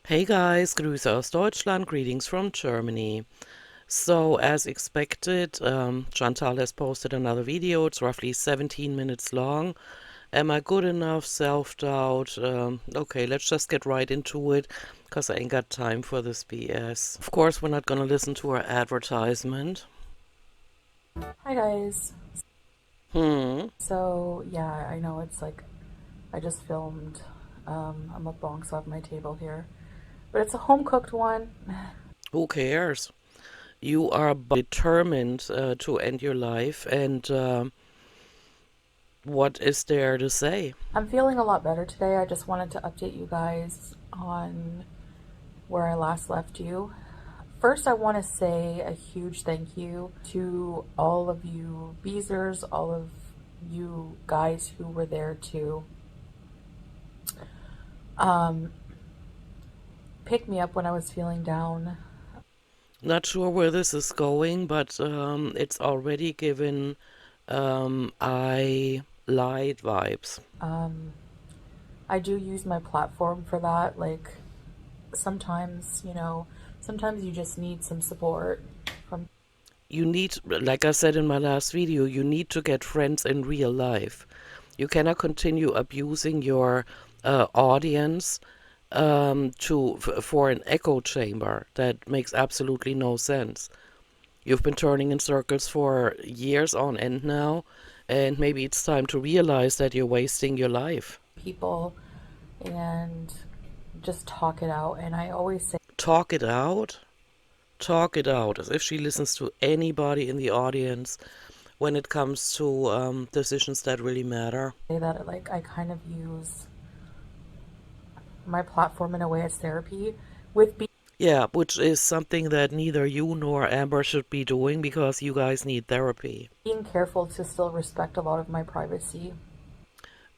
Hey guys, Grüße aus Deutschland, greetings from Germany. So, as expected, Chantal has posted another video. It's roughly 17 minutes long. Am I good enough? Self-doubt. Okay, let's just get right into it, because I ain't got time for this BS. Of course, we're not gonna listen to her advertisement. Hi guys. Hmm. So yeah, I know it's like I just filmed a mukbang off my table here, but it's a home cooked one. Who cares? You are determined to end your life, and what is there to say? I'm feeling a lot better today. I just wanted to update you guys on where I last left you. First, I want to say a huge thank you to all of you Beezers, all of you guys who were there to um, pick me up when I was feeling down. Not sure where this is going, but it's already given I lied vibes. Um, I do use my platform for that. Like, sometimes, sometimes you just need some support from. You need, like I said in my last video, you need to get friends in real life. You cannot continue abusing your audience for an echo chamber. That makes absolutely no sense. You've been turning in circles for years on end now, and maybe it's time to realize that you're wasting your life. People and just talk it out. And I always say Talk it out? Talk it out, as if she listens to anybody in the audience when it comes to decisions that really matter. that, like, I kind of use my platform in a way as therapy with Yeah, which is something that neither you nor Amber should be doing, because you guys need therapy. being careful to still respect a lot of my privacy.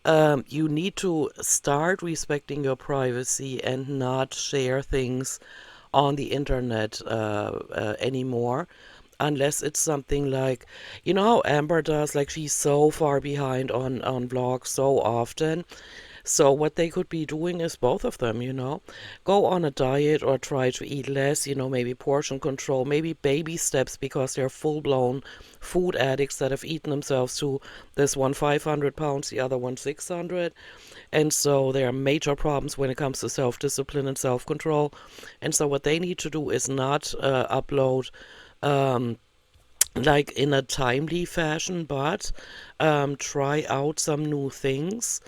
You need to start respecting your privacy and not share things on the internet anymore, unless it's something like, you know how Amber does, like she's so far behind on vlogs so often. So what they could be doing is both of them, go on a diet or try to eat less, maybe portion control, maybe baby steps, because they're full-blown food addicts that have eaten themselves to this one 500 pounds, the other one 600. And so there are major problems when it comes to self-discipline and self-control. And so what they need to do is not upload um, like in a timely fashion, but try out some new things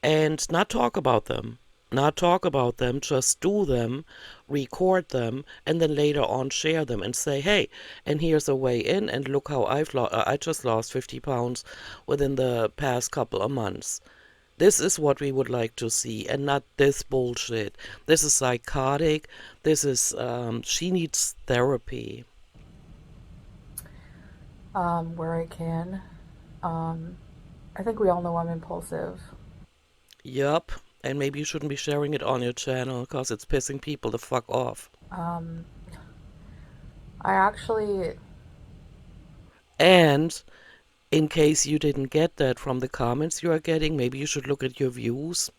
and not talk about them. Not talk about them, just do them, record them, and then later on share them and say, hey, and here's a way in, and look how I just lost 50 pounds within the past couple of months. This is what we would like to see, and not this bullshit. This is psychotic. This is, she needs therapy. Where I can. I think we all know I'm impulsive. Yup. And maybe you shouldn't be sharing it on your channel because it's pissing people the fuck off. Um, I actually, And in case you didn't get that from the comments you are getting, maybe you should look at your views.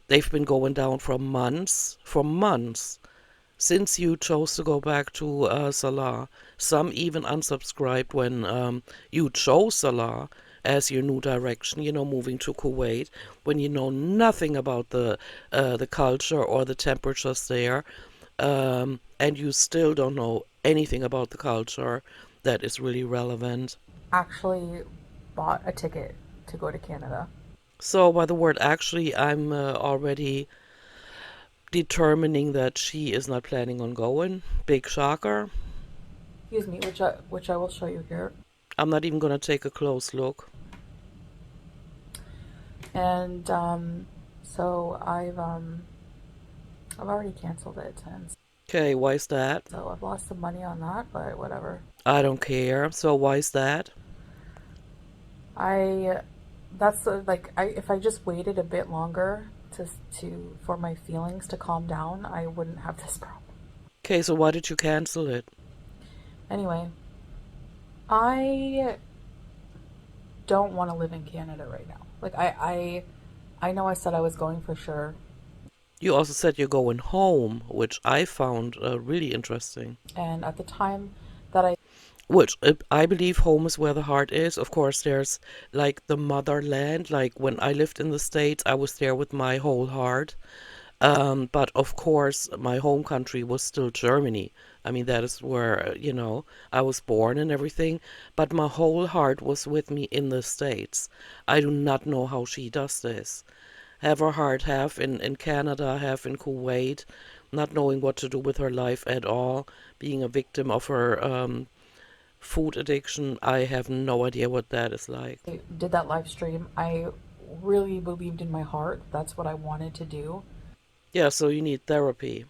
They've been going down for months, since you chose to go back to Salah. Some even unsubscribed when you chose Salah as your new direction, moving to Kuwait, when you know nothing about the culture or the temperatures there, and you still don't know anything about the culture that is really relevant. actually bought a ticket to go to Canada. So by the word actually, I'm already determining that she is not planning on going. Big shocker. Excuse me, which I will show you here. I'm not even going to take a close look. And so I've already canceled it, and Okay, why is that? so I've lost some money on that, but whatever. I don't care. So why is that? I that's like I if I just waited a bit longer to for my feelings to calm down, I wouldn't have this problem. Okay, so why did you cancel it? Anyway, I don't want to live in Canada right now. Like I know I said I was going for sure, You also said you're going home, which I found really interesting. and at the time that I Which I believe home is where the heart is. Of course, there's like the motherland. Like when I lived in the States, I was there with my whole heart. But of course, my home country was still Germany. I mean, that is where, I was born and everything. But my whole heart was with me in the States. I do not know how she does this. Have her heart half in Canada, half in Kuwait, not knowing what to do with her life at all, being a victim of her food addiction. I have no idea what that is like. did that live stream, I really believed in my heart that's what I wanted to do. Yeah, so you need therapy.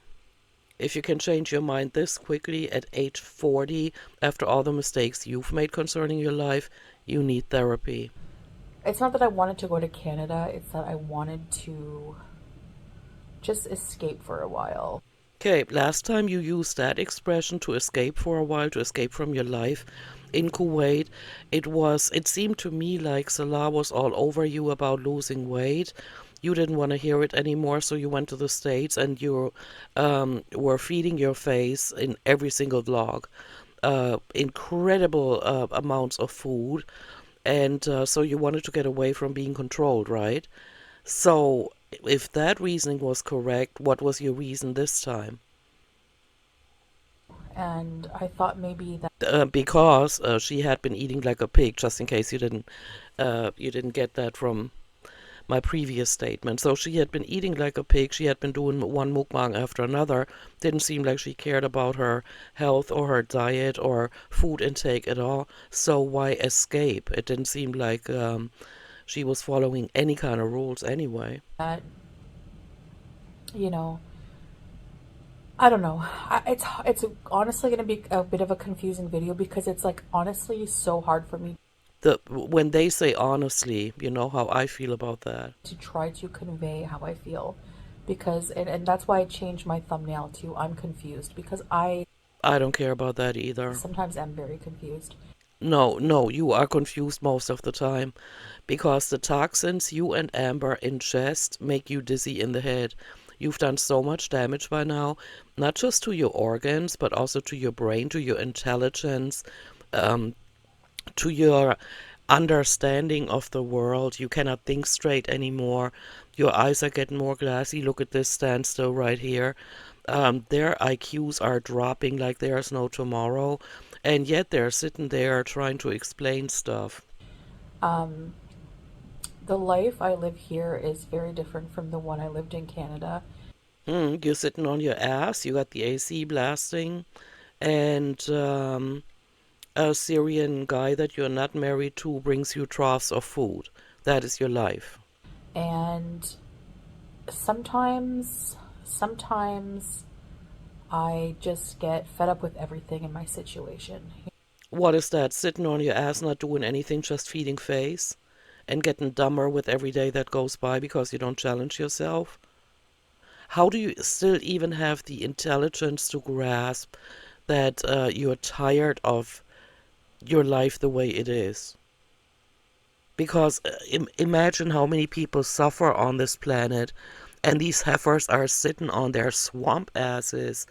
If you can change your mind this quickly at age 40, after all the mistakes you've made concerning your life, you need therapy. It's not that I wanted to go to Canada, it's that I wanted to just escape for a while. Okay, last time you used that expression to escape for a while, to escape from your life in Kuwait, it seemed to me like Salah was all over you about losing weight. You didn't want to hear it anymore, so you went to the States and you were feeding your face in every single vlog. Incredible amounts of food, and so you wanted to get away from being controlled, right? So, if that reasoning was correct, what was your reason this time? And I thought maybe that, Because she had been eating like a pig, just in case you didn't get that from my previous statement. So she had been eating like a pig. She had been doing one mukbang after another. Didn't seem like she cared about her health or her diet or food intake at all. So why escape? It didn't seem like she was following any kind of rules anyway. that you know, I don't know. It's honestly going to be a bit of a confusing video because it's like honestly so hard for me When they say honestly, you know how I feel about that. to try to convey how I feel because and that's why I changed my thumbnail to I'm confused because I I don't care about that either. sometimes am very confused. No, no, you are confused most of the time because the toxins you and Amber ingest make you dizzy in the head. You've done so much damage by now, not just to your organs, but also to your brain, to your intelligence, um, to your understanding of the world. You cannot think straight anymore. Your eyes are getting more glassy. Look at this standstill right here. Their IQs are dropping like there's no tomorrow, and yet they're sitting there trying to explain stuff. Um, the life I live here is very different from the one I lived in Canada. You're sitting on your ass, you got the AC blasting, and a Syrian guy that you're not married to brings you troughs of food. That is your life. And sometimes I just get fed up with everything in my situation. What is that? Sitting on your ass, not doing anything, just feeding face? And getting dumber with every day that goes by because you don't challenge yourself? How do you still even have the intelligence to grasp that you're tired of your life the way it is? Because imagine how many people suffer on this planet, and these heifers are sitting on their swamp asses,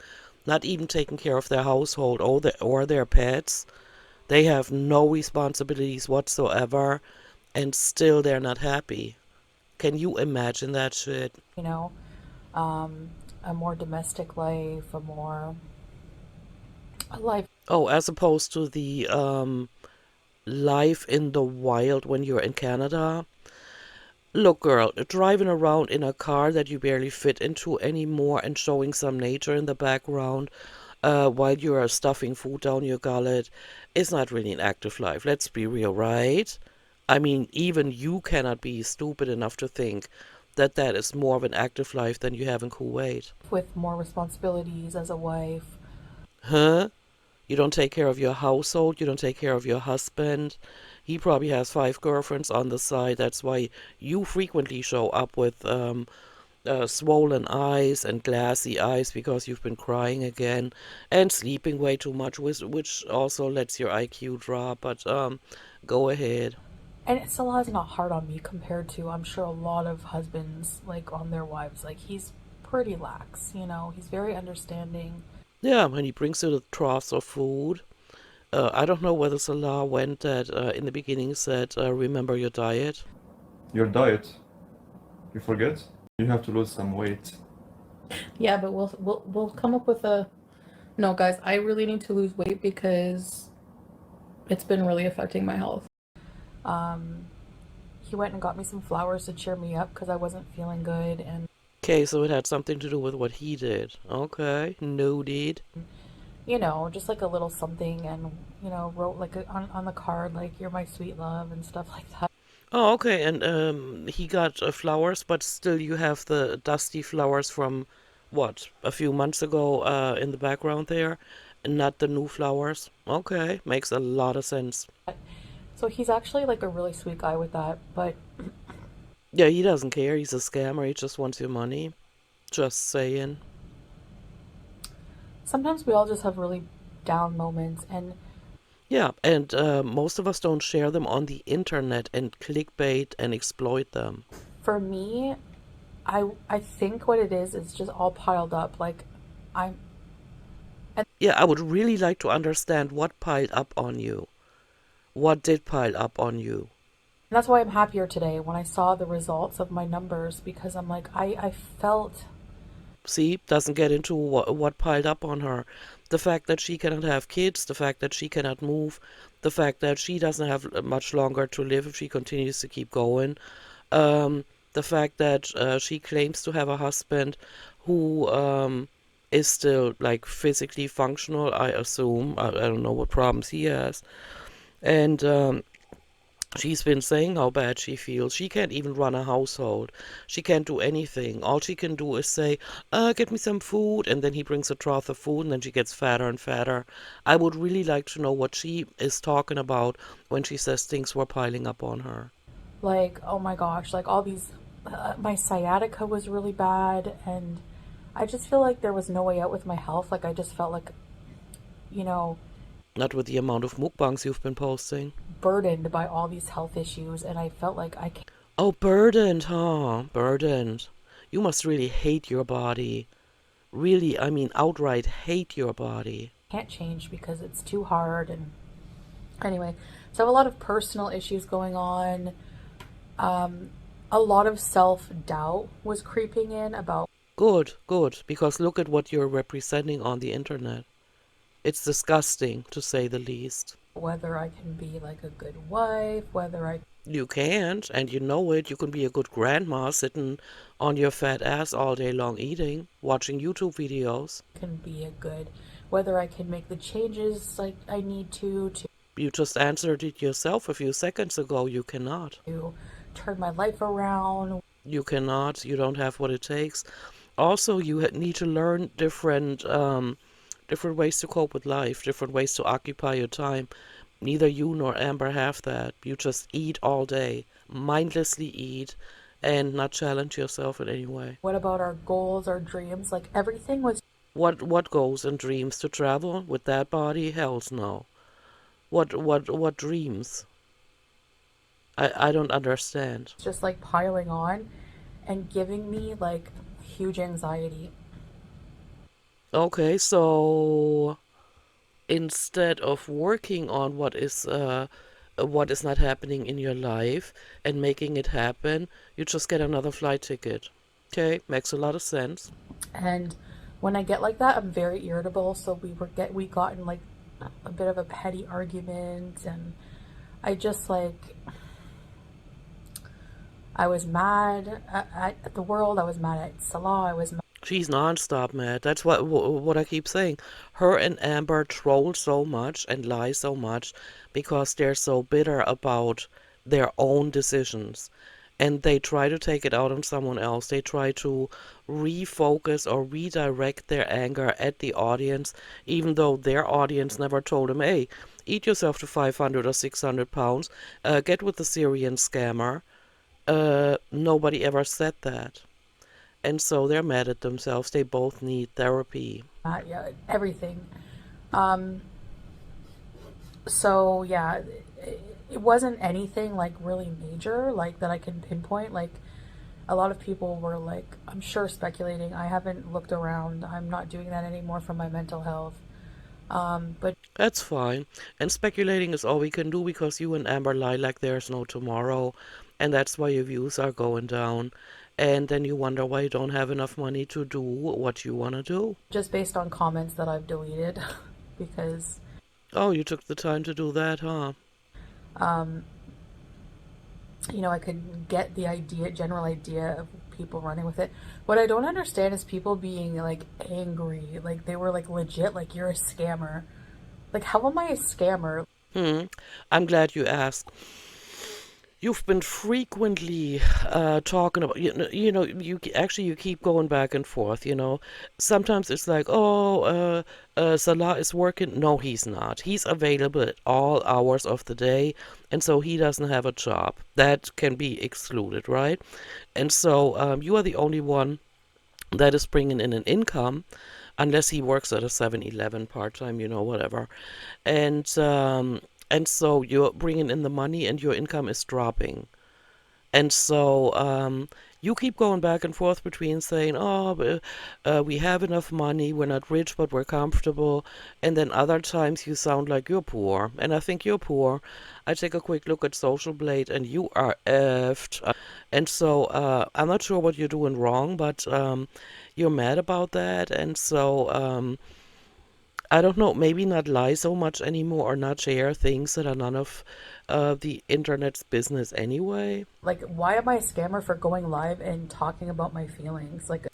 not even taking care of their household or their pets. They have no responsibilities whatsoever, and still they're not happy. Can you imagine that shit? You know, um, a more domestic life, a life. Oh, as opposed to the life in the wild when you're in Canada. Look, girl, driving around in a car that you barely fit into anymore and showing some nature in the background while you are stuffing food down your gullet is not really an active life. Let's be real, right? I mean, even you cannot be stupid enough to think that that is more of an active life than you have in Kuwait. With more responsibilities as a wife. Huh? You don't take care of your household. You don't take care of your husband. He probably has five girlfriends on the side. That's why you frequently show up with swollen eyes and glassy eyes because you've been crying again and sleeping way too much, which also lets your IQ drop. But go ahead. And Salah's not hard on me compared to, I'm sure, a lot of husbands, like, on their wives. Like, he's pretty lax, you know? He's very understanding. Yeah, when he brings you the troughs of food. I don't know whether Salah went that in the beginning said, remember your diet. Your diet, you forget? You have to lose some weight. Yeah, but we'll come up with a. No, guys, I really need to lose weight because it's been really affecting my health. Um, he went and got me some flowers to cheer me up because I wasn't feeling good, and Okay, so it had something to do with what he did. Okay, noted. you know, just like a little something, and you know, wrote like on the card like "You're my sweet love" and stuff like that. Oh, okay, and he got flowers, but still you have the dusty flowers from what, a few months ago in the background there, and not the new flowers. Okay, makes a lot of sense. So he's actually like a really sweet guy with that, but Yeah, he doesn't care. He's a scammer. He just wants your money. Just saying. sometimes we all just have really down moments, and Yeah, and most of us don't share them on the internet and clickbait and exploit them. for me, I think what it is just all piled up. Like I'm, and Yeah, I would really like to understand what piled up on you. What did pile up on you? that's why I'm happier today when I saw the results of my numbers because I'm like I felt See, doesn't get into what piled up on her. The fact that she cannot have kids, the fact that she cannot move, the fact that she doesn't have much longer to live if she continues to keep going. The fact that she claims to have a husband who is still like physically functional, I assume. I don't know what problems he has. And she's been saying how bad she feels. She can't even run a household. She can't do anything. All she can do is say, get me some food. And then he brings a trough of food and then she gets fatter and fatter. I would really like to know what she is talking about when she says things were piling up on her. like, oh my gosh, like all these, my sciatica was really bad, and I just feel like there was no way out with my health. Like I just felt like, you know, Not with the amount of mukbangs you've been posting. burdened by all these health issues, and I felt like Oh, burdened, huh? Burdened. You must really hate your body. Really, I mean, outright hate your body. can't change because it's too hard. And anyway, so I have a lot of personal issues going on. A lot of self doubt was creeping in about Good, good, because look at what you're representing on the internet. It's disgusting, to say the least. whether I can be like a good wife, whether I You can't, and you know it. You can be a good grandma sitting on your fat ass all day long eating, watching YouTube videos. can be a good, whether I can make the changes like I need to You just answered it yourself a few seconds ago. You cannot. to turn my life around. You cannot. You don't have what it takes. Also, you need to learn different ways to cope with life, different ways to occupy your time. Neither you nor Amber have that. You just eat all day, mindlessly eat, and not challenge yourself in any way. What about our goals, our dreams? Like everything was What goals and dreams to travel with that body? Hells no. What dreams? I don't understand. just like piling on and giving me like huge anxiety. Okay, so instead of working on what is not happening in your life and making it happen, you just get another flight ticket. Okay, makes a lot of sense. And when I get like that, I'm very irritable. So we got in like a bit of a petty argument, and I just like I was mad at the world. I was mad at Salah. I was mad. She's nonstop mad. That's what I keep saying. Her and Amber troll so much and lie so much because they're so bitter about their own decisions. And they try to take it out on someone else. They try to refocus or redirect their anger at the audience, even though their audience never told them, hey, eat yourself to 500 or 600 pounds, get with the Syrian scammer. Nobody ever said that. And so they're mad at themselves. They both need therapy. Yeah, everything. Um, so yeah, it wasn't anything like really major, like that I can pinpoint. Like a lot of people were like, I'm sure speculating. I haven't looked around. I'm not doing that anymore for my mental health. But That's fine. And speculating is all we can do because you and Amber lie like there's no tomorrow, and that's why your views are going down. And then you wonder why you don't have enough money to do what you want to do. just based on comments that I've deleted, because Oh, you took the time to do that, huh? um, I could get the idea, general idea of people running with it. What I don't understand is people being like angry, like they were like legit, like you're a scammer. Like, how am I a scammer? Hmm. I'm glad you asked. You've been frequently talking about, actually you keep going back and forth, you know. Sometimes it's like, oh, Salah is working. No, he's not. He's available at all hours of the day, and so he doesn't have a job. That can be excluded, right? And so you are the only one that is bringing in an income, unless he works at a 7-Eleven part-time, whatever. And so you're bringing in the money and your income is dropping. And so you keep going back and forth between saying, oh, we have enough money, we're not rich, but we're comfortable. And then other times you sound like you're poor. And I think you're poor. I take a quick look at Social Blade and you are effed. And so I'm not sure what you're doing wrong, but you're mad about that. And so I don't know, maybe not lie so much anymore or not share things that are none of the internet's business anyway. Like, why am I a scammer for going live and talking about my feelings? Like,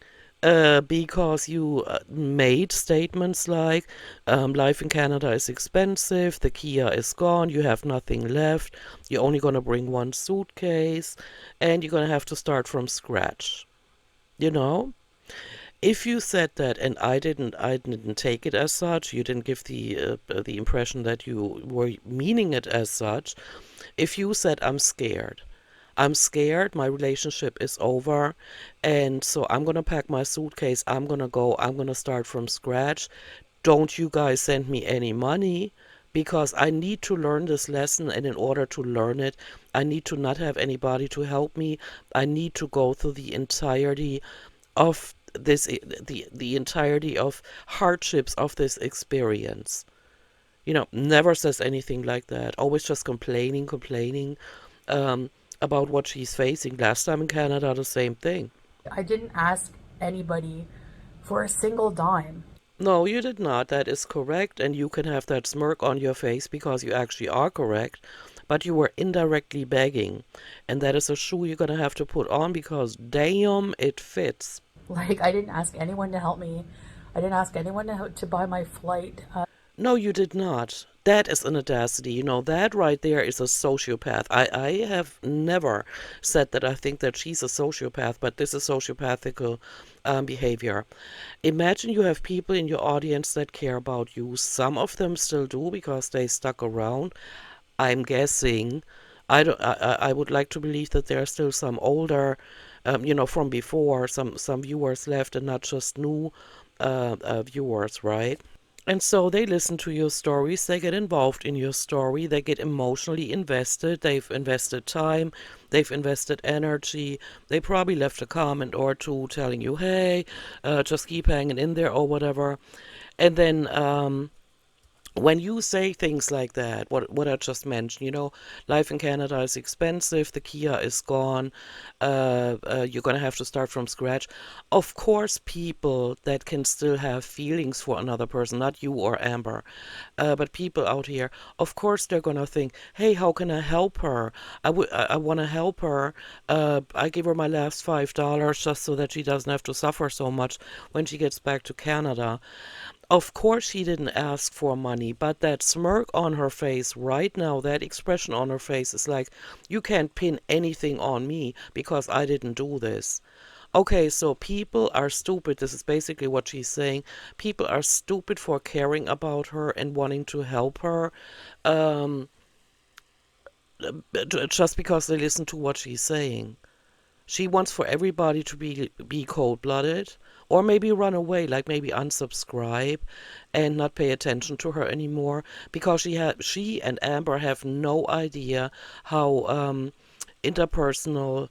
Because you made statements like life in Canada is expensive, the Kia is gone, you have nothing left, you're only going to bring one suitcase, and you're going to have to start from scratch. You know? If you said that and I didn't take it as such, you didn't give the impression that you were meaning it as such. If you said I'm scared, my relationship is over, and so I'm gonna pack my suitcase, I'm gonna start from scratch. Don't you guys send me any money? Because I need to learn this lesson, and in order to learn it, I need to not have anybody to help me. I need to go through the entirety of the entirety of hardships of this experience. Never says anything like that. Always just complaining um, about what she's facing. Last time in Canada, the same thing. I didn't ask anybody for a single dime. No, you did not. That is correct. And you can have that smirk on your face because you actually are correct. But you were indirectly begging. And that is a shoe you're going to have to put on because damn, it fits. Like, I didn't ask anyone to help me. I didn't ask anyone to buy my flight. No, you did not. That is an audacity. That right there is a sociopath. I have never said that I think that she's a sociopath, but this is sociopathical behavior. Imagine you have people in your audience that care about you. Some of them still do because they stuck around. I'm guessing. I would like to believe that there are still some older, from before, some viewers left and not just new viewers, right? And so they listen to your stories, they get involved in your story, they get emotionally invested, they've invested time, they've invested energy, they probably left a comment or two telling you, hey, just keep hanging in there or whatever. And then when you say things like that, what I just mentioned, life in Canada is expensive, the Kia is gone, you're gonna have to start from scratch. Of course, people that can still have feelings for another person, not you or Amber, but people out here, of course they're gonna think, hey, how can I help her? I want to help her. I give her my last $5 just so that she doesn't have to suffer so much when she gets back to Canada. Of course, she didn't ask for money, but that smirk on her face right now, that expression on her face is like, you can't pin anything on me because I didn't do this. Okay, so people are stupid. This is basically what she's saying. People are stupid for caring about her and wanting to help her um, just because they listen to what she's saying. She wants for everybody to be cold-blooded, or maybe run away, like maybe unsubscribe and not pay attention to her anymore, because she and Amber have no idea how interpersonal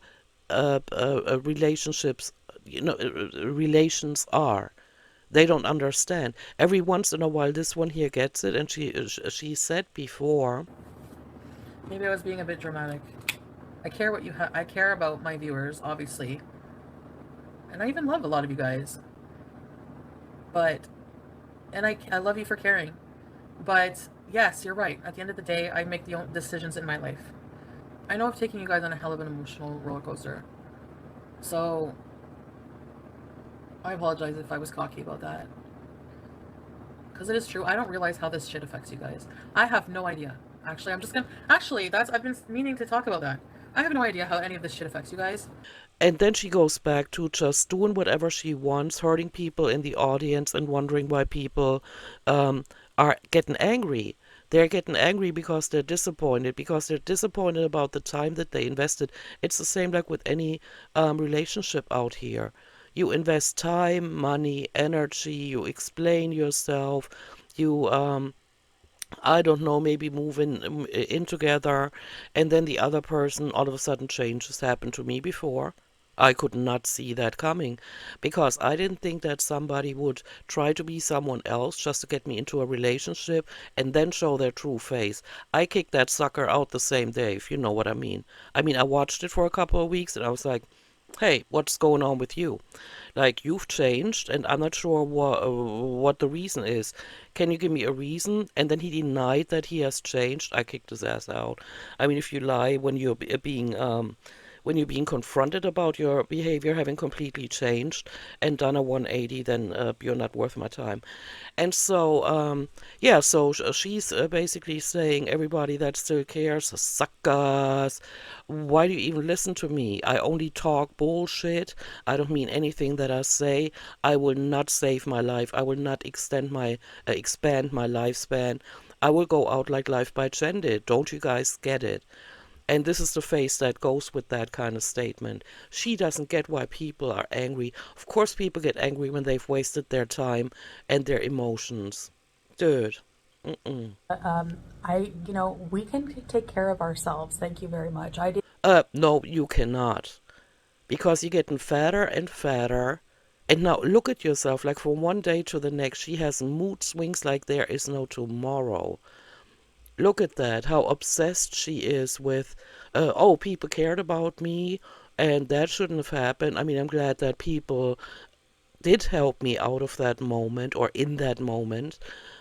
relationships, relations are. They don't understand. Every once in a while, this one here gets it, and she said before. Maybe I was being a bit dramatic. I care what you I care about my viewers, obviously, and I even love a lot of you guys. But and I love you for caring. But yes, you're right. At the end of the day, I make the own decisions in my life. I know I've taken you guys on a hell of an emotional roller coaster. So I apologize if I was cocky about that. Because it is true. I don't realize how this shit affects you guys. I have no idea. Actually, I'm just gonna. Actually, that's. I've been meaning to talk about that. I have no idea how any of this shit affects you guys. And then she goes back to just doing whatever she wants, hurting people in the audience and wondering why people um, are getting angry. They're getting angry because they're disappointed about the time that they invested. It's the same like with any relationship out here. You invest time, money, energy, you explain yourself, you I don't know, maybe move in together, and then the other person all of a sudden changes. Happened to me before. I could not see that coming because I didn't think that somebody would try to be someone else just to get me into a relationship and then show their true face. I kicked that sucker out the same day, if you know what I mean. I watched it for a couple of weeks and I was like, hey, what's going on with you? Like, you've changed, and I'm not sure what the reason is. Can you give me a reason? And then he denied that he has changed. I kicked his ass out. If you lie when you're being confronted about your behavior having completely changed and done a 180, then you're not worth my time. And so, yeah, so she's basically saying, everybody that still cares, suckers. Why do you even listen to me? I only talk bullshit. I don't mean anything that I say. I will not save my life. I will not expand my lifespan. I will go out like Life by Jen did. Don't you guys get it? And this is the face that goes with that kind of statement. She doesn't get why people are angry. Of course, people get angry when they've wasted their time and their emotions. Dude. Mm-mm. We can take care of ourselves. Thank you very much. I did. No, you cannot. Because you're getting fatter and fatter. And now look at yourself, like from one day to the next, she has mood swings like there is no tomorrow. Look at that, how obsessed she is with, oh, people cared about me, and that shouldn't have happened. I'm glad that people did help me out of that moment or in that moment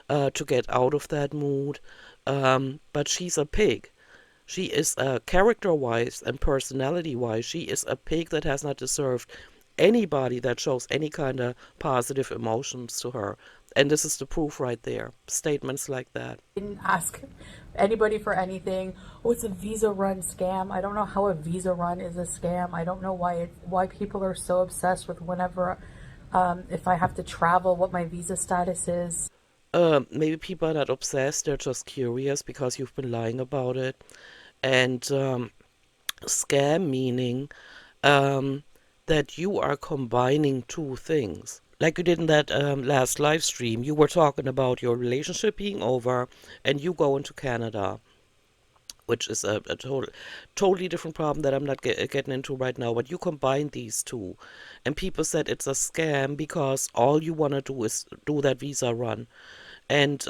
to get out of that mood. But she's a pig. She is, character-wise and personality-wise, she is a pig that has not deserved anybody that shows any kind of positive emotions to her. And this is the proof right there. Statements like that. Didn't ask anybody for anything. Oh, it's a visa run scam. I don't know how a visa run is a scam. I don't know why people are so obsessed with whenever if I have to travel, what my visa status is. Maybe people are not obsessed, they're just curious because you've been lying about it. And scam meaning um, that you are combining two things. Like you did in that last live stream, you were talking about your relationship being over and you going to Canada, which is a totally different problem that I'm not getting into right now. But you combine these two, and people said it's a scam because all you want to do is do that visa run. And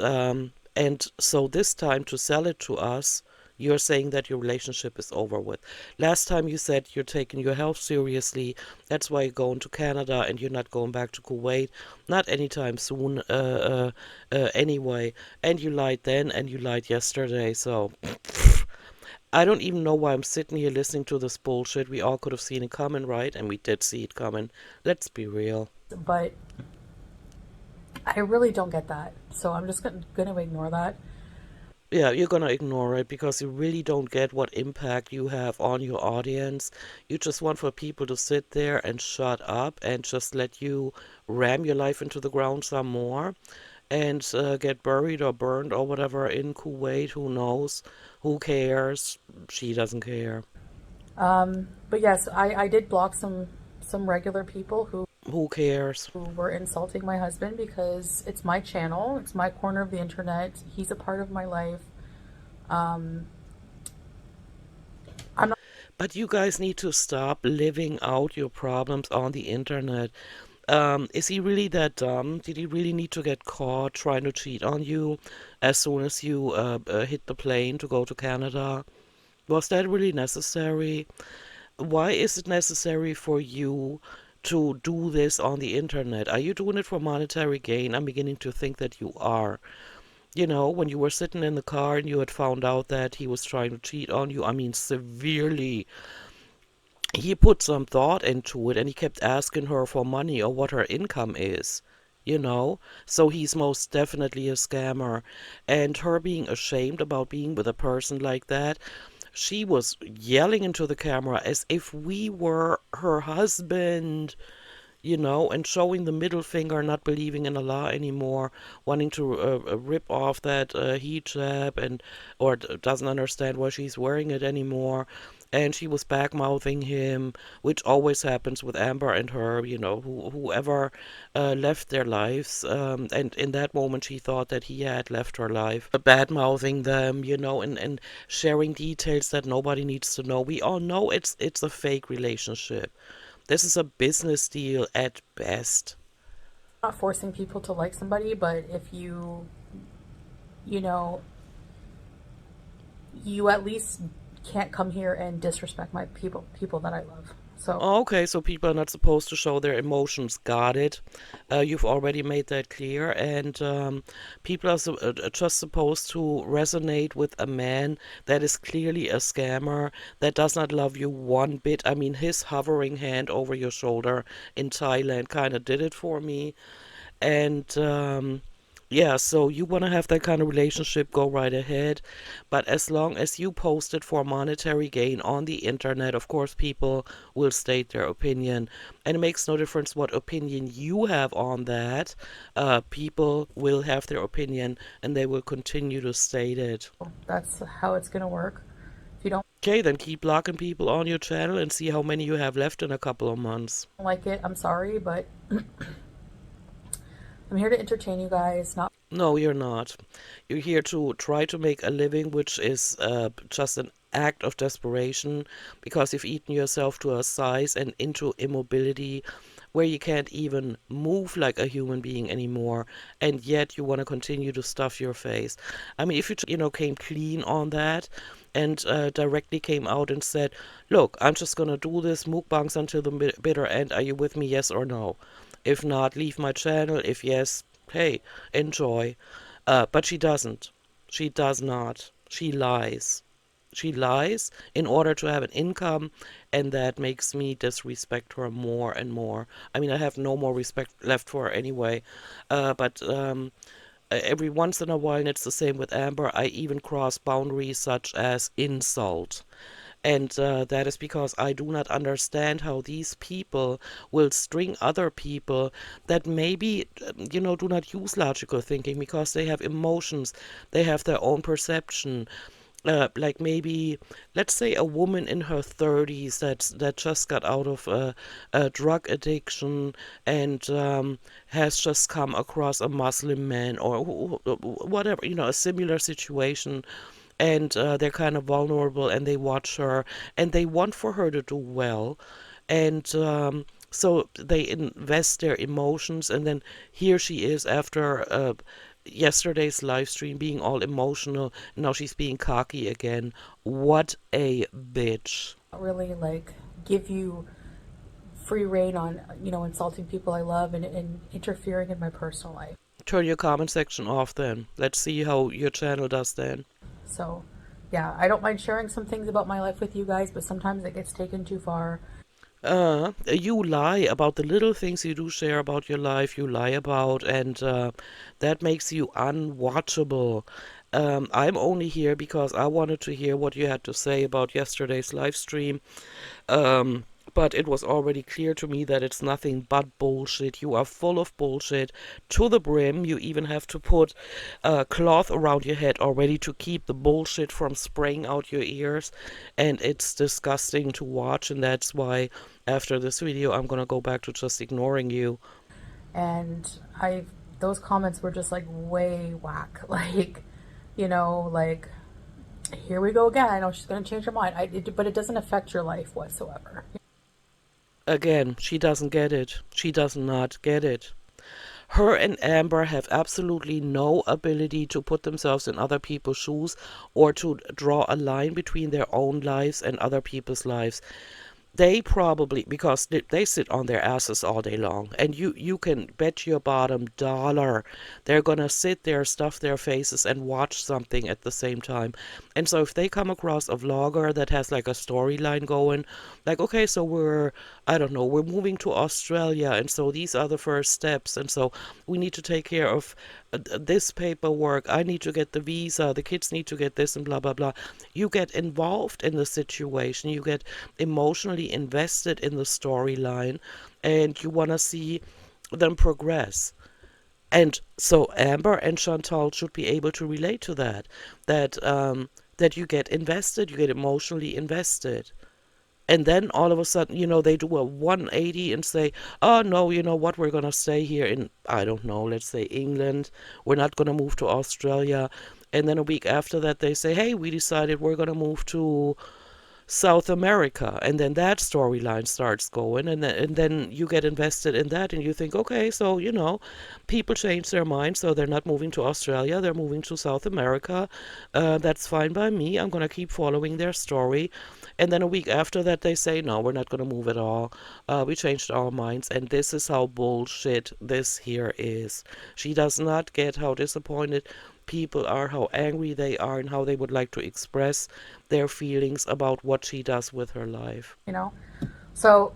so this time to sell it to us, you're saying that your relationship is over with. Last time you said you're taking your health seriously. That's why you're going to Canada and you're not going back to Kuwait. Not anytime soon, anyway. And you lied then and you lied yesterday. So I don't even know why I'm sitting here listening to this bullshit. We all could have seen it coming, right? And we did see it coming. Let's be real. But I really don't get that. So I'm just gonna ignore that. Yeah, you're gonna ignore it because you really don't get what impact you have on your audience. You just want for people to sit there and shut up and just let you ram your life into the ground some more and get buried or burned or whatever in Kuwait. Who knows? Who cares? She doesn't care. But yes, I did block some regular people Who cares? who were insulting my husband because it's my channel, it's my corner of the internet. He's a part of my life. Um, I'm not But you guys need to stop living out your problems on the internet. Is he really that dumb? Did he really need to get caught trying to cheat on you as soon as you hit the plane to go to Canada? Was that really necessary? Why is it necessary for you to do this on the internet? Are you doing it for monetary gain? I'm beginning to think that you are. You know, when you were sitting in the car and you had found out that he was trying to cheat on you, I mean, severely, he put some thought into it and he kept asking her for money or what her income is, you know? So he's most definitely a scammer. And her being ashamed about being with a person like that, she was yelling into the camera as if we were her husband, you know, and showing the middle finger, not believing in Allah anymore, wanting to rip off that hijab, and or doesn't understand why she's wearing it anymore. And she was back mouthing him, which always happens with Amber and her, you know, whoever left their lives. And in that moment, she thought that he had left her life, bad mouthing them, you know, and sharing details that nobody needs to know. We all know it's a fake relationship. This is a business deal at best. forcing people to like somebody, but if you know, you at least can't come here and disrespect my people that I love. So Okay, so people are not supposed to show their emotions. Got it. You've already made that clear. And people are just supposed to resonate with a man that is clearly a scammer, that does not love you one bit. I mean, his hovering hand over your shoulder in Thailand kind of did it for me. And yeah, so you want to have that kind of relationship, go right ahead. But as long as you post it for monetary gain on the internet, of course, people will state their opinion. And it makes no difference what opinion you have on that. People will have their opinion and they will continue to state it. that's how it's gonna work. If you don't Okay, then keep blocking people on your channel and see how many you have left in a couple of months. like it, I'm sorry, but I'm here to entertain you guys, not No, you're not. You're here to try to make a living, which is just an act of desperation because you've eaten yourself to a size and into immobility where you can't even move like a human being anymore, and yet you want to continue to stuff your face. I mean, if you, you know, came clean on that and directly came out and said, look, I'm just gonna do this mukbangs until the bitter end. Are you with me, yes or no? If not, leave my channel. If yes, hey, enjoy. But she doesn't. She does not. She lies. She lies in order to have an income, and that makes me disrespect her more and more. I mean, I have no more respect left for her anyway. But every once in a while, and it's the same with Amber, I even cross boundaries such as insult. And that is because I do not understand how these people will string other people that maybe, you know, do not use logical thinking because they have emotions, they have their own perception. Like maybe, let's say a woman in her 30s that just got out of a drug addiction and has just come across a Muslim man or whatever, you know, a similar situation, and they're kind of vulnerable and they watch her and they want for her to do well, and so they invest their emotions, and then here she is after yesterday's live stream being all emotional. Now she's being cocky again. What a bitch. really like give you free reign on insulting people I love and interfering in my personal life. Turn your comment section off then. Let's see how your channel does then. So yeah, I don't mind sharing some things about my life with you guys, but sometimes it gets taken too far. You lie about the little things you do share about your life, you lie about, and that makes you unwatchable. I'm only here because I wanted to hear what you had to say about yesterday's live stream. Um, but it was already clear to me that it's nothing but bullshit. You are full of bullshit to the brim. You even have to put a cloth around your head already to keep the bullshit from spraying out your ears. And it's disgusting to watch. And that's why after this video, I'm gonna go back to just ignoring you. And those comments were just like way whack. Like, like, here we go again. I know she's going to change her mind. But it doesn't affect your life whatsoever. Again, she doesn't get it. She does not get it. Her and Amber have absolutely no ability to put themselves in other people's shoes or to draw a line between their own lives and other people's lives. They probably, because they sit on their asses all day long, and you can bet your bottom dollar they're gonna sit there, stuff their faces, and watch something at the same time. And so if they come across a vlogger that has like a storyline going, like, okay, so I don't know, we're moving to Australia, and so these are the first steps, and so we need to take care of this paperwork, I need to get the visa, the kids need to get this, and blah blah blah. You get involved in the situation, you get emotionally invested in the storyline, and you want to see them progress. And so Amber and Chantal should be able to relate to that, that you get invested, you get emotionally invested. And then all of a sudden, they do a 180 and say, oh no, you know what, we're going to stay here in, I don't know, let's say England. We're not going to move to Australia. And then a week after that, they say, hey, we decided we're going to move to South America, and then that storyline starts going, and then you get invested in that, and you think, okay, so people change their minds, so they're not moving to Australia, they're moving to South America. That's fine by me. I'm gonna keep following their story, and then a week after that, they say, no, we're not gonna move at all. We changed our minds, and this is how bullshit this here is. She does not get how disappointed people are, how angry they are, and how they would like to express their feelings about what she does with her life. So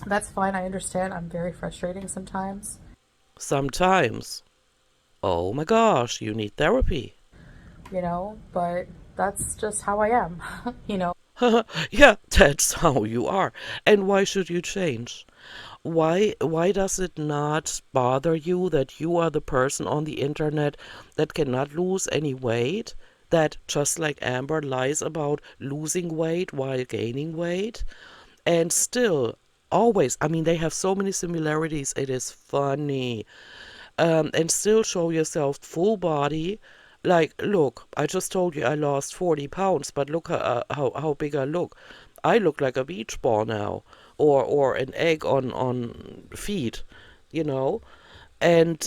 that's fine. I understand. I'm very frustrating sometimes. Sometimes, oh my gosh, you need therapy. But that's just how I am, Yeah, that's how you are. And why should you change? Why does it not bother you that you are the person on the internet that cannot lose any weight? That, just like Amber, lies about losing weight while gaining weight? And still, always, I mean, they have so many similarities, it is funny. And still show yourself full body. Like, look, I just told you I lost 40 pounds, but look how big I look. I look like a beach ball now, or an egg on feet, you know, and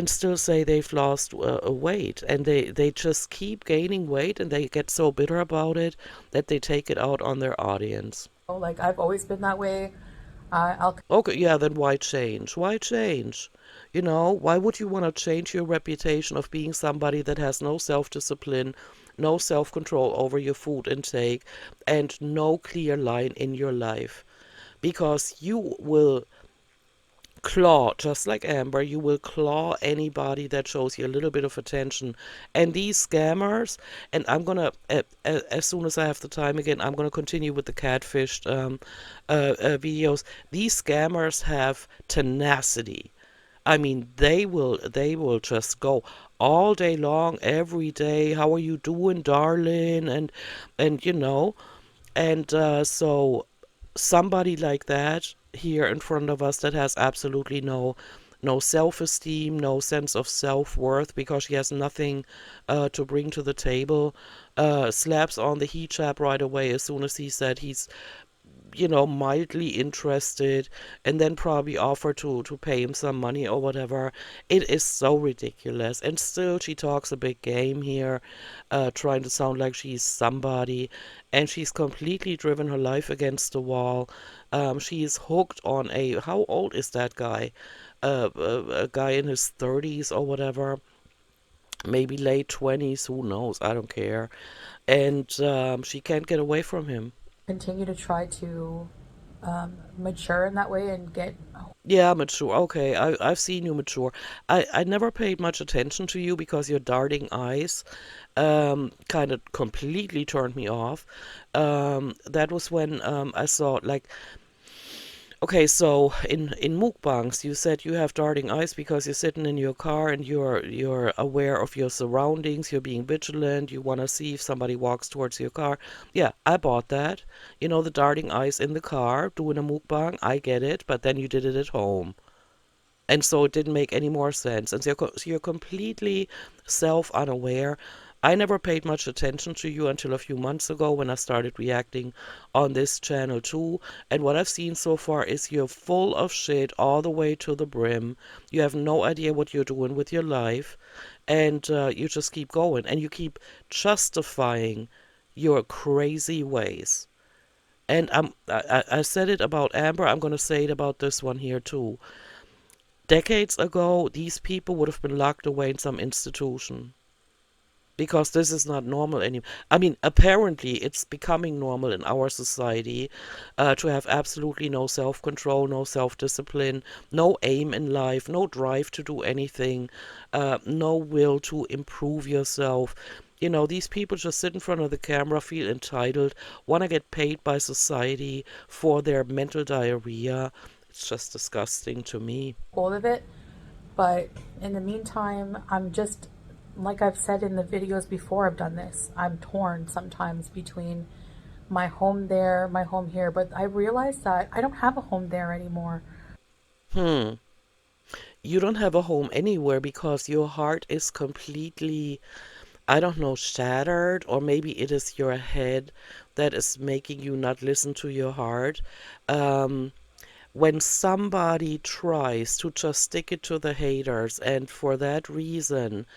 still say they've lost weight, and they just keep gaining weight, and they get so bitter about it that they take it out on their audience. like I've always been that way. I'll Okay, yeah, then why change? Why change? Why would you want to change your reputation of being somebody that has no self-discipline, no self-control over your food intake, and no clear line in your life? Because you will claw, just like Amber, you will claw anybody that shows you a little bit of attention. And these scammers, and I'm gonna, as soon as I have the time again, I'm gonna continue with the catfished videos. These scammers have tenacity. I mean, they will just go all day long, every day. How are you doing, darling? And so somebody like that here in front of us that has absolutely no self-esteem, no sense of self-worth because she has nothing to bring to the table, slaps on the hijab right away as soon as he said he's mildly interested, and then probably offer to pay him some money or whatever. It is so ridiculous. And still, she talks a big game here, trying to sound like she's somebody, and she's completely driven her life against the wall. She's hooked on how old is that guy? A guy in his 30s or whatever. Maybe late 20s, who knows? I don't care. And she can't get away from him. continue to try to mature in that way and get. Yeah, mature. Okay, I've seen you mature. I never paid much attention to you because your darting eyes kind of completely turned me off. That was when I saw like, okay, so in mukbangs, you said you have darting eyes because you're sitting in your car and you're aware of your surroundings, you're being vigilant, you want to see if somebody walks towards your car. Yeah, I bought that. You know, the darting eyes in the car, doing a mukbang, I get it, but then you did it at home. And so it didn't make any more sense. And so you're completely self unaware. I never paid much attention to you until a few months ago when I started reacting on this channel too. And what I've seen so far is you're full of shit all the way to the brim. You have no idea what you're doing with your life. And you just keep going. And you keep justifying your crazy ways. And I said it about Amber. I'm going to say it about this one here too. Decades ago, these people would have been locked away in some institution because this is not normal anymore. I mean, apparently, it's becoming normal in our society to have absolutely no self control, no self discipline, no aim in life, no drive to do anything, no will to improve yourself. You know, these people just sit in front of the camera, feel entitled, want to get paid by society for their mental diarrhea. It's just disgusting to me. Hold of it. But in the meantime, I'm just, like I've said in the videos before, I've done this. I'm torn sometimes between my home there, my home here. But I realize that I don't have a home there anymore. Hmm. You don't have a home anywhere because your heart is completely, I don't know, shattered, or maybe it is your head that is making you not listen to your heart. Um, when somebody tries to just stick it to the haters and for that reason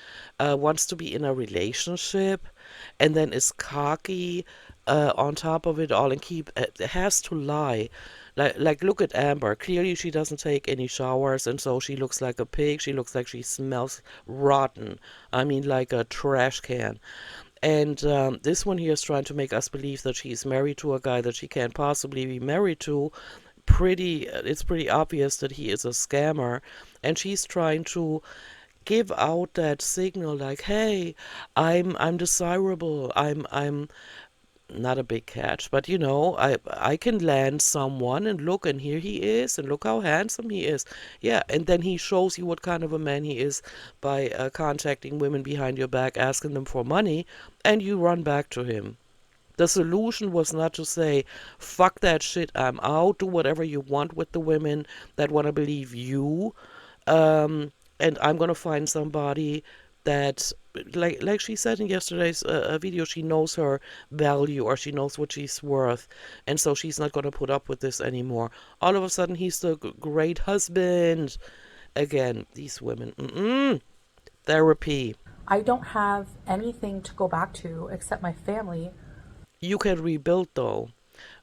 wants to be in a relationship and then is cocky on top of it all and keep has to lie. Like look at Amber. Clearly she doesn't take any showers and so she looks like a pig. She looks like she smells rotten. I mean like a trash can. And this one here is trying to make us believe that she's married to a guy that she can't possibly be married to. It's pretty obvious that he is a scammer, and she's trying to give out that signal like, hey, I'm desirable. I'm not a big catch, but you know, I can land someone and look, and here he is, and look how handsome he is. Yeah, and then he shows you what kind of a man he is by contacting women behind your back, asking them for money, and you run back to him. The solution was not to say, fuck that shit, I'm out, do whatever you want with the women that want to believe you. Um, and I'm going to find somebody that, like she said in yesterday's video, she knows her value or she knows what she's worth. And so she's not going to put up with this anymore. All of a sudden, he's the great husband. Again, these women. Therapy. I don't have anything to go back to except my family. You can rebuild though.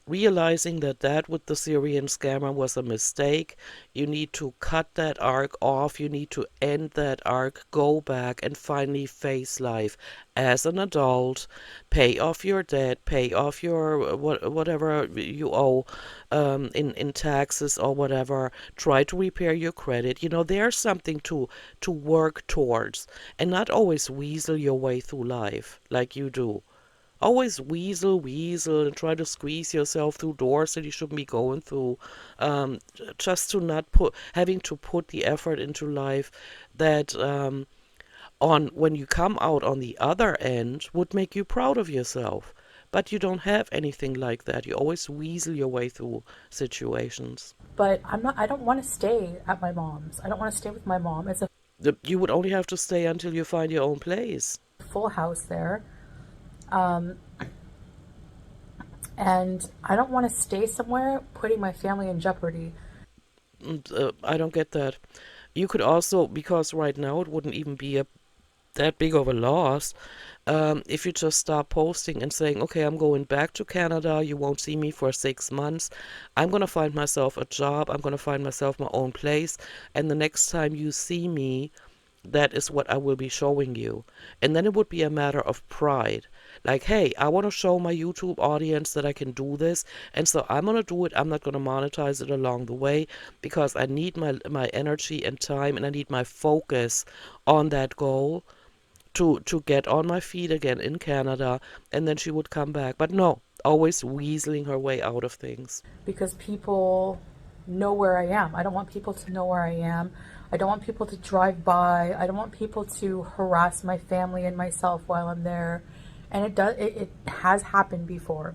Realizing that with the Syrian scammer was a mistake, you need to cut that arc off. You need to end that arc, go back and finally face life as an adult, pay off your debt, pay off your whatever you owe in taxes or whatever. Try to repair your credit. You know, there's something to work towards and not always weasel your way through life like you do. Always weasel, and try to squeeze yourself through doors that you shouldn't be going through. Just to not having to put the effort into life that on when you come out on the other end would make you proud of yourself. But you don't have anything like that. You always weasel your way through situations. But I don't want to stay at my mom's. I don't want to stay with my mom. It's a You would only have to stay until you find your own place. full house there. Um, and I don't want to stay somewhere putting my family in jeopardy. I don't get that. You could also, because right now it wouldn't even be that big of a loss, if you just stop posting and saying, okay, I'm going back to Canada, you won't see me for 6 months, I'm going to find myself a job, I'm going to find myself my own place, and the next time you see me, that is what I will be showing you. And then it would be a matter of pride. Like, hey, I want to show my YouTube audience that I can do this, and so I'm gonna do it. I'm not gonna monetize it along the way because I need my energy and time, and I need my focus on that goal to get on my feet again in Canada, and then she would come back. But no, always weaseling her way out of things. because people know where I am. I don't want people to know where I am. I don't want people to drive by. I don't want people to harass my family and myself while I'm there. And it has happened before.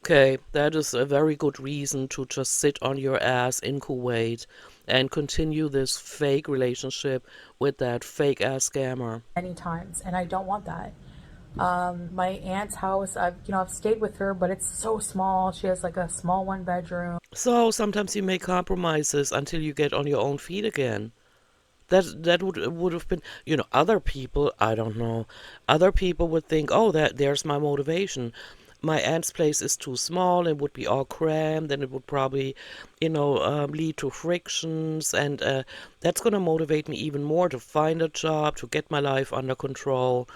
Okay, that is a very good reason to just sit on your ass in Kuwait and continue this fake relationship with that fake ass scammer. Many times, and I don't want that. My aunt's house, I've stayed with her, but it's so small. She has like a small one bedroom. So sometimes you make compromises until you get on your own feet again. That would have been, other people, I don't know, other people would think, oh, there's my motivation. My aunt's place is too small and would be all crammed, and it would probably, lead to frictions, and that's gonna motivate me even more to find a job, to get my life under control.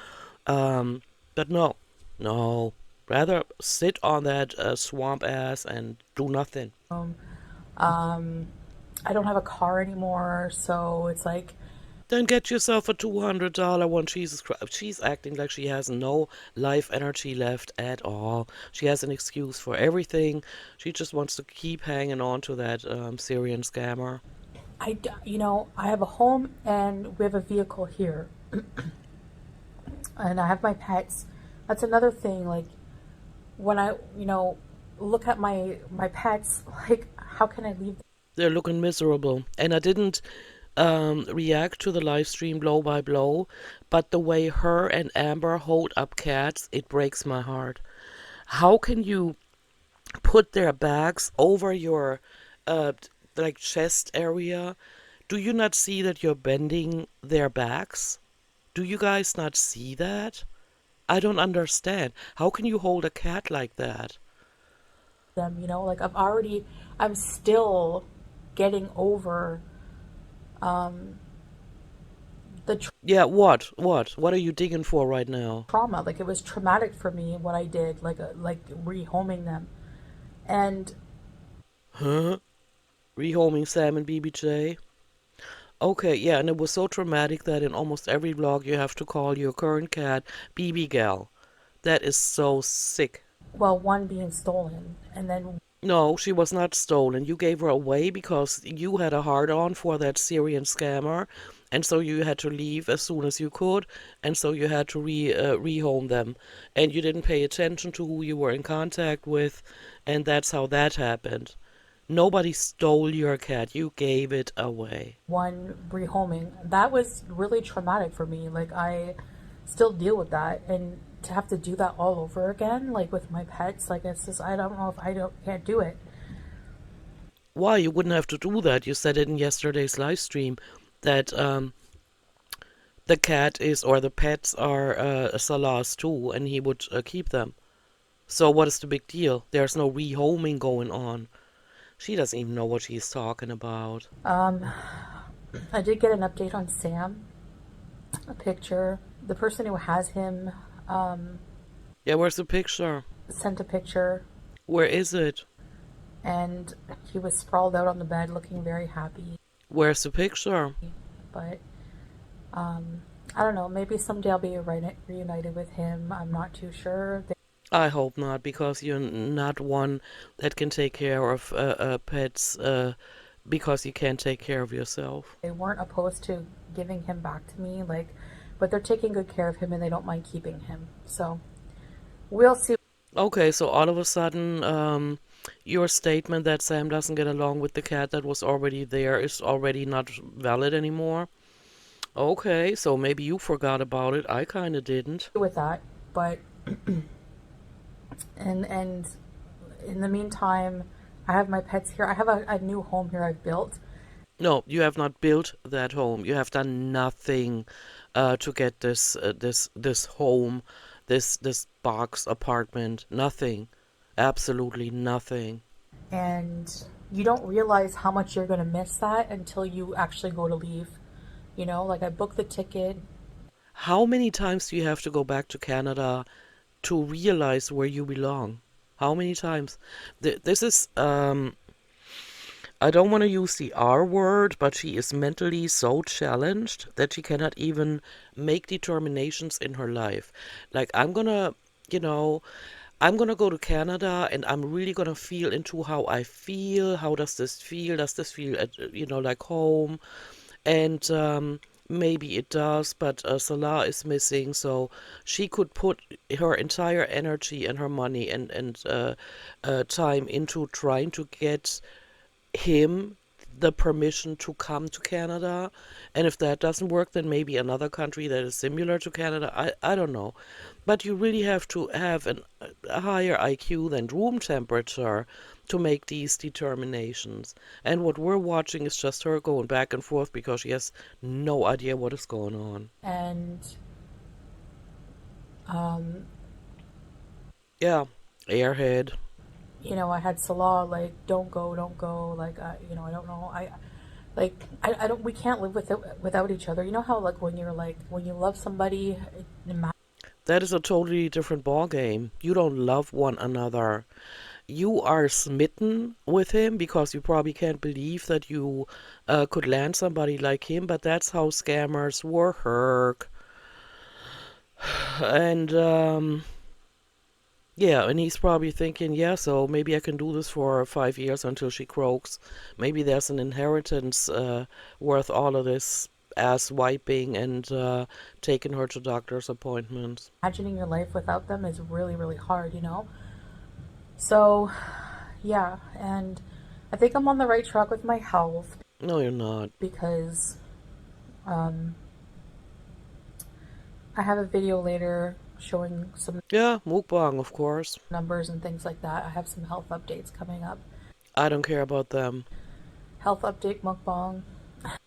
Um, but no, no, rather sit on that swamp ass and do nothing. Um, I don't have a car anymore, so it's like, Then get yourself a $200 one. Jesus Christ. She's acting like she has no life energy left at all. She has an excuse for everything. She just wants to keep hanging on to that Syrian scammer. I have a home and we have a vehicle here, and I have my pets. That's another thing. Like when I, look at my pets, like how can I leave They're looking miserable. And I didn't react to the live stream blow by blow, but the way her and Amber hold up cats, it breaks my heart. How can you put their bags over your uh like chest area? Do you not see that you're bending their backs? Do you guys not see that? I don't understand. How can you hold a cat like that? them? Like I'm still getting over um, the Yeah, what are you digging for right now? trauma. Like it was traumatic for me what I did, like rehoming them, and Huh? Rehoming Sam and BBJ? Okay, yeah, and it was so traumatic that in almost every vlog you have to call your current cat BB Gal. That is so sick. well, one being stolen, and then No, she was not stolen. You gave her away because you had a hard on for that Syrian scammer, and so you had to leave as soon as you could, and so you had to rehome them, and you didn't pay attention to who you were in contact with, and that's how that happened. Nobody stole your cat. You gave it away. one rehoming. That was really traumatic for me. Like I still deal with that, and to have to do that all over again, like with my pets, like it's just I don't know if I don't can't do it. Why? You wouldn't have to do that. You said it in yesterday's live stream that the cat is, or the pets are Salah's too, and he would keep them. So what is the big deal? There's no rehoming going on. She doesn't even know what she's talking about. Um, I did get an update on Sam, a picture. The person who has him Yeah, where's the picture? sent a picture, Where is it? and he was sprawled out on the bed looking very happy. Where's the picture? But I don't know, maybe someday I'll be reunited with him. I'm not too sure. I hope not, because you're not one that can take care of pets because you can't take care of yourself. They weren't opposed to giving him back to me, like, but they're taking good care of him and they don't mind keeping him. So we'll see. Okay, so all of a sudden, your statement that Sam doesn't get along with the cat that was already there is already not valid anymore. Okay, so maybe you forgot about it. I kind of didn't. With that, but and in the meantime, I have my pets here. I have a new home here I've built. No, you have not built that home. You have done nothing to get this home, this box apartment. Nothing, absolutely nothing. And you don't realize how much you're going to miss that until you actually go to leave. Like I booked the ticket. How many times do you have to go back to Canada to realize where you belong. How many times? This is, I don't want to use the R word, but she is mentally so challenged that she cannot even make determinations in her life. Like, you know, I'm gonna go to Canada and I'm really gonna feel into how I feel. How does this feel? Does this feel, like home? And maybe it does, but Salah is missing, so she could put her entire energy and her money and time into trying to get him the permission to come to Canada. And if that doesn't work, then maybe another country that is similar to Canada. I don't know. But you really have to have a higher IQ than room temperature to make these determinations. And what we're watching is just her going back and forth because she has no idea what is going on. And um, Yeah, airhead. I had Salah like, don't go, don't go. Like, I don't know. I don't. We can't live without each other. You know how like when you love somebody, it matters. That is a totally different ball game. You don't love one another. You are smitten with him because you probably can't believe that you could land somebody like him, but that's how scammers work. And yeah, and he's probably thinking, yeah, so maybe I can do this for 5 years until she croaks. Maybe there's an inheritance worth all of this ass wiping and taking her to doctor's appointments. Imagining your life without them is really, really hard. So, yeah, and I think I'm on the right track with my health No, you're not. because um, I have a video later showing some Yeah, mukbang, of course. numbers and things like that. I have some health updates coming up. I don't care about them. Health update mukbang.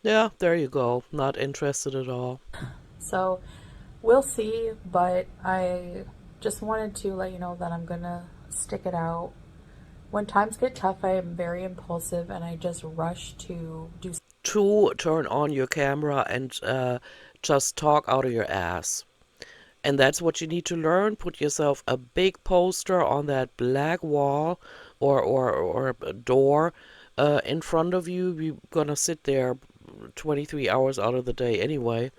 Yeah, there you go. Not interested at all. So we'll see, but I just wanted to let you know that I'm gonna stick it out. When times get tough, I am very impulsive and I just rush to do. To turn on your camera and just talk out of your ass. And that's what you need to learn. Put yourself a big poster on that black wall or a door in front of you. You're gonna sit there 23 hours out of the day anyway.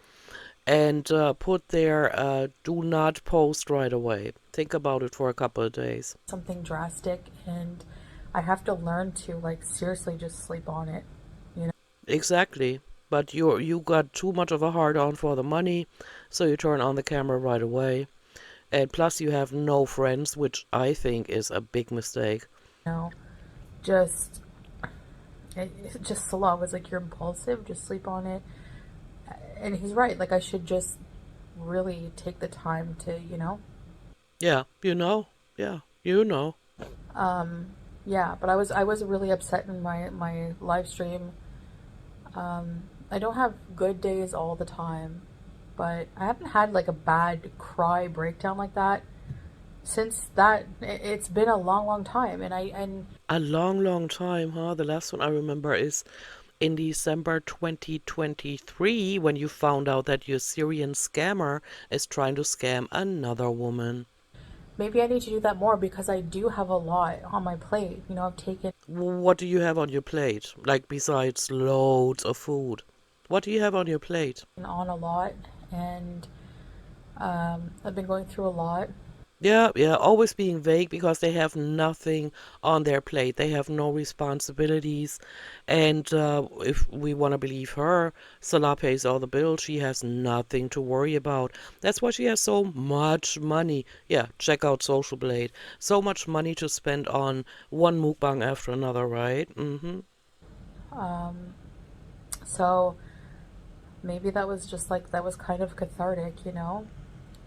And put there, do not post right away. Think about it for a couple of days. Something drastic, and I have to learn to like seriously just sleep on it. You know, Exactly. But you got too much of a hard on for the money, so you turn on the camera right away. And plus you have no friends, which I think is a big mistake. you know, just just Salah was like, you're impulsive, just sleep on it, and he's right. Like I should just really take the time to, Yeah, you know? Yeah, you know. yeah. But I was really upset in my live stream. I don't have good days all the time, but I haven't had like a bad cry breakdown like that since that. It's been a long, long time, and A long, long time, huh? The last one I remember is in December 2023 when you found out that your Syrian scammer is trying to scam another woman. maybe I need to do that more because I do have a lot on my plate. I've taken What do you have on your plate? Like, besides loads of food. What do you have on your plate? on a lot, and I've been going through a lot. Yeah, yeah, always being vague because they have nothing on their plate. They have no responsibilities. And if we want to believe her, Salah pays all the bills. She has nothing to worry about. That's why she has so much money. Yeah, check out Social Blade. So much money to spend on one mukbang after another, right? Mm-hmm. So maybe that was just like that was kind of cathartic.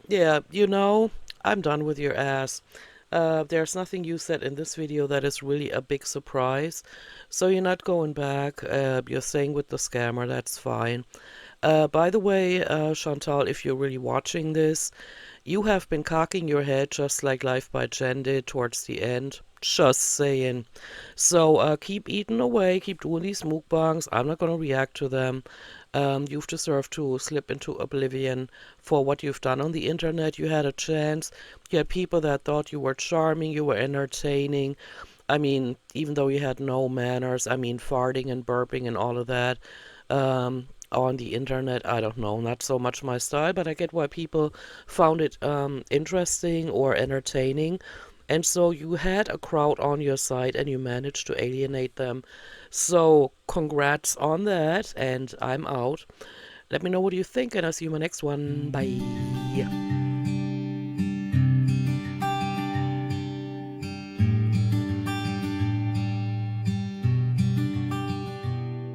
Yeah, I'm done with your ass. There's nothing you said in this video that is really a big surprise. So you're not going back. You're staying with the scammer. That's fine. By the way, Chantal, if you're really watching this, you have been cocking your head just like Life by Jen did towards the end. Just saying. So keep eating away, keep doing these mukbangs. I'm not gonna react to them. You've deserved to slip into oblivion for what you've done on the internet. You had a chance. You had people that thought you were charming, you were entertaining. I mean, even though you had no manners, I mean, farting and burping and all of that on the internet, I don't know, not so much my style, but I get why people found it interesting or entertaining. And so you had a crowd on your side and you managed to alienate them. So congrats on that, and I'm out. Let me know what you think, and I'll see you in my next one. Bye.